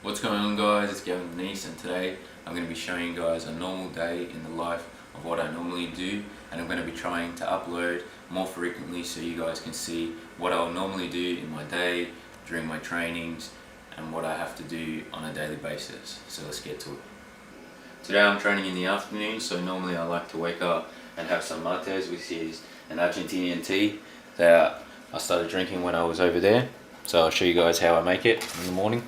What's going on, guys? It's Gavin Denise, and today I'm going to be showing you guys a normal day in the life of what I normally do, and I'm going to be trying to upload more frequently so you guys can see what I'll normally do in my day, during my trainings, and what I have to do on a daily basis. So let's get to it. Today I'm training in the afternoon, so normally I like to wake up and have some mates, which is an Argentinian tea that I started drinking when I was over there. So I'll show you guys how I make it in the morning.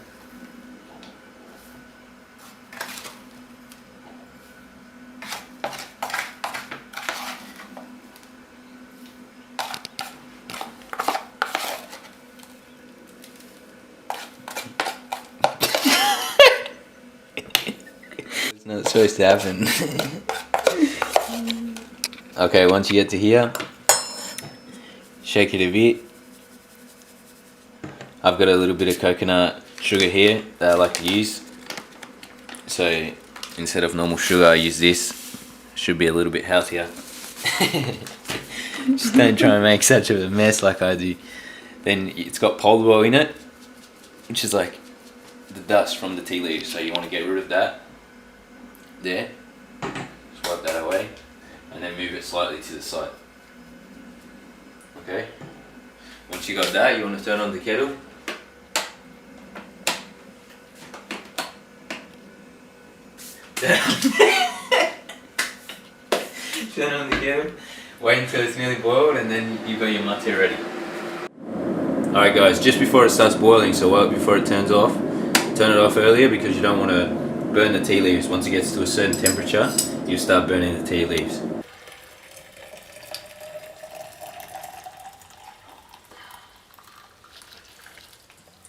It's not supposed to happen. Okay, once you get to here, shake it a bit. I've got a little bit of coconut sugar here that I like to use. So instead of normal sugar, I use this. Should be a little bit healthier. Just don't try and make such a mess like I do. Then it's got polvo in it, which is like the dust from the tea leaves. So you want to get rid of that. There. Just wipe that away. And then move it slightly to the side. Okay. Once you got that, you want to turn on the kettle. Turn on the kettle. Wait until it's nearly boiled, and then you've got your mate ready. Alright guys, just before it starts boiling, so well before it turns off, turn it off earlier because you don't want to burn the tea leaves. Once it gets to a certain temperature, you start burning the tea leaves.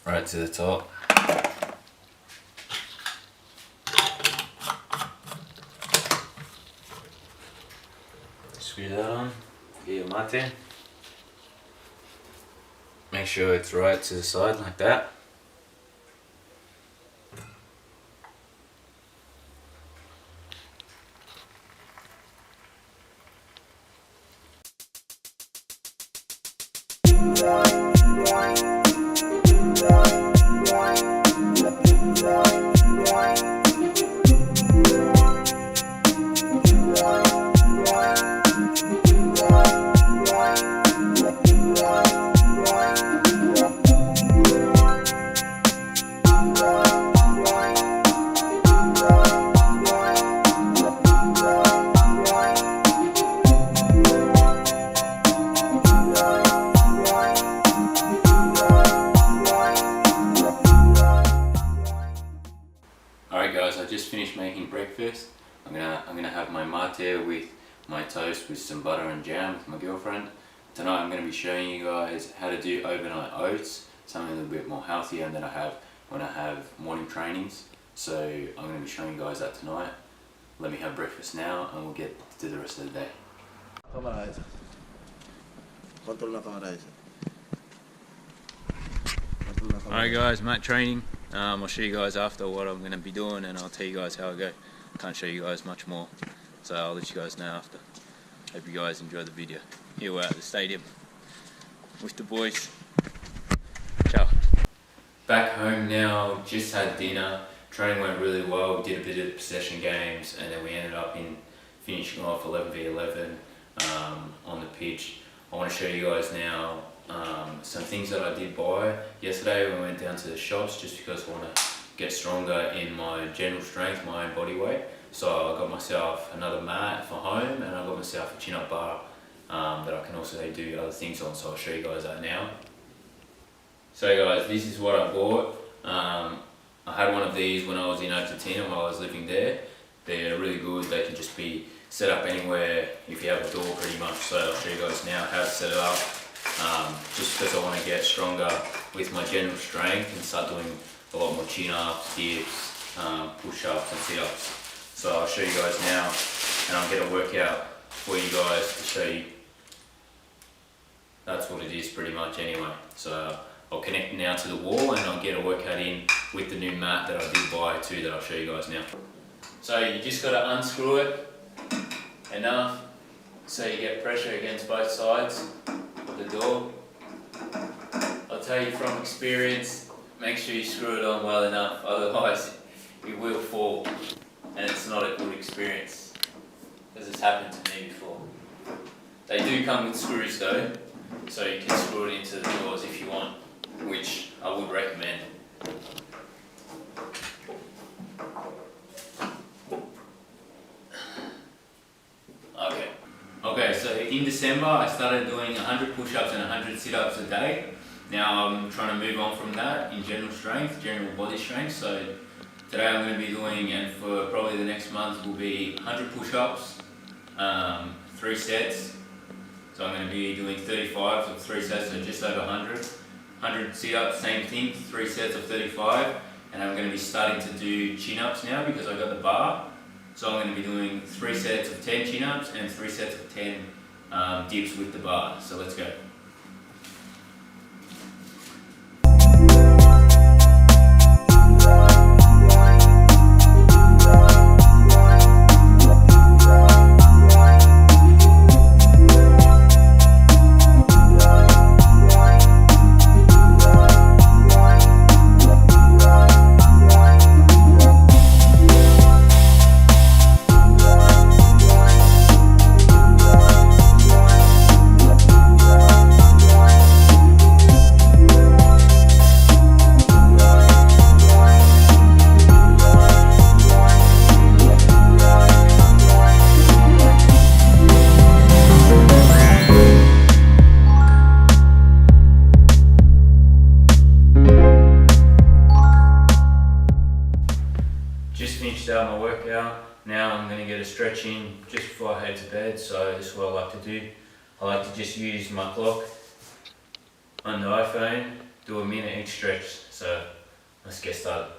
Right to the top. Screw that on, get your mate. Make sure it's right to the side like that. Alright guys, I just finished making breakfast. I'm gonna have my mate with my toast with some butter and jam with my girlfriend. Tonight I'm gonna be showing you guys how to do overnight oats, something a little bit more healthier than I have when I have morning trainings. So I'm gonna be showing you guys that tonight. Let me have breakfast now and we'll get to the rest of the day. Alright guys, mat training. I'll show you guys after what I'm going to be doing, and I'll tell you guys how I go. Can't show you guys much more, so I'll let you guys know after. Hope you guys enjoy the video. Here we're at the stadium with the boys. Ciao. Back home now, just had dinner. Training went really well. We did a bit of possession games, and then we ended up in finishing off 11v11 on the pitch. I want to show you guys now some things that I did buy yesterday when we went down to the shops, just because I want to get stronger in my general strength, my own body weight. So I got myself another mat for home, and I got myself a chin-up bar that I can also do other things on, so I'll show you guys that now. So guys, this is what I bought. I had one of these when I was in Argentina while I was living there. They're really good. They can just be set up anywhere if you have a door pretty much. So I'll show you guys now how to set it up. Just because I want to get stronger with my general strength and start doing a lot more chin-ups, dips, push-ups and sit-ups. So I'll show you guys now, and I'll get a workout for you guys to show you. That's what it is pretty much anyway. So I'll connect now to the wall, and I'll get a workout in with the new mat that I did buy too, that I'll show you guys now. So you just got to unscrew it enough so you get pressure against both sides of the door. I'll tell you from experience, make sure you screw it on well enough, otherwise you will fall and it's not a good experience, as it's happened to me before. They do come with screws though, so you can screw it into the doors if you want, which I would recommend. Okay, so in December I started doing 100 push-ups and 100 sit-ups a day. Now I'm trying to move on from that in general strength, general body strength. So today I'm going to be doing, and for probably the next month, will be 100 push-ups, 3 sets. So I'm going to be doing 35 of 3 sets, so just over 100. 100 sit-ups, same thing, 3 sets of 35. And I'm going to be starting to do chin-ups now because I got the bar. So I'm going to be doing 3 sets of 10 chin-ups and 3 sets of 10 dips with the bar. So let's go. Just finished out my workout. Now I'm going to get a stretch in just before I head to bed. So this is what I like to do. I like to just use my clock on the iPhone, do a minute each stretch. So let's get started.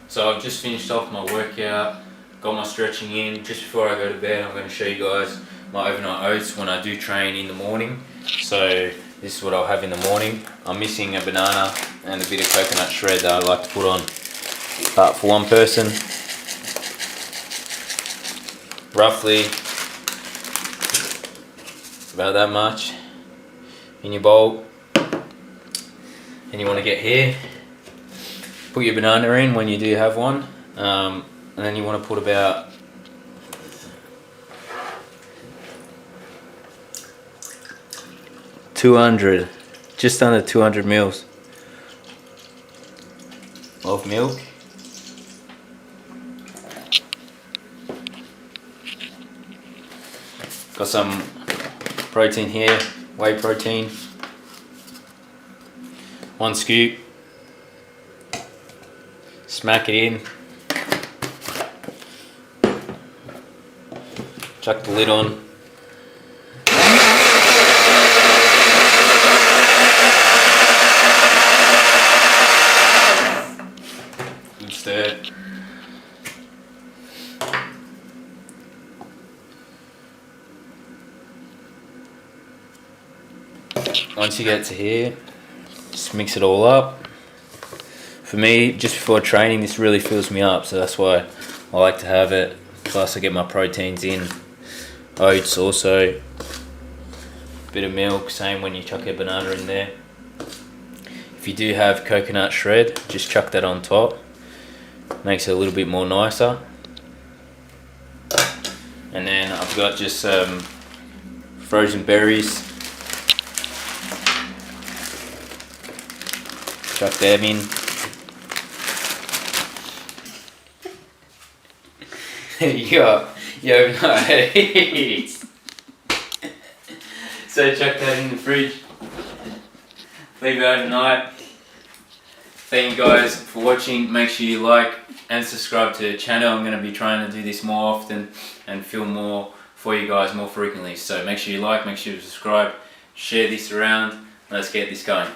So I've just finished off my workout, got my stretching in. Just before I go to bed, I'm going to show you guys my overnight oats when I do train in the morning. So This is what I'll have in the morning. I'm missing a banana and a bit of coconut shred that I like to put on. But for one person, roughly about that much in your bowl. And you want to get here, put your banana in when you do have one, and then you want to put about just under 200 mils of milk. Got some protein here, whey protein. 1 scoop. Smack it in. Chuck the lid on. Good stir. Once you get to here, just mix it all up. For me, just before training, this really fills me up, so that's why I like to have it. Plus I get my proteins in. Oats also. Bit of milk, same when you chuck a banana in there. If you do have coconut shred, just chuck that on top. Makes it a little bit more nicer. And then I've got just frozen berries. Chuck them in. Yo, nice. So chuck that in the fridge. Leave it overnight. Thank you guys for watching. Make sure you like and subscribe to the channel. I'm going to be trying to do this more often and film more for you guys more frequently. So make sure you like, make sure you subscribe, share this around. Let's get this going.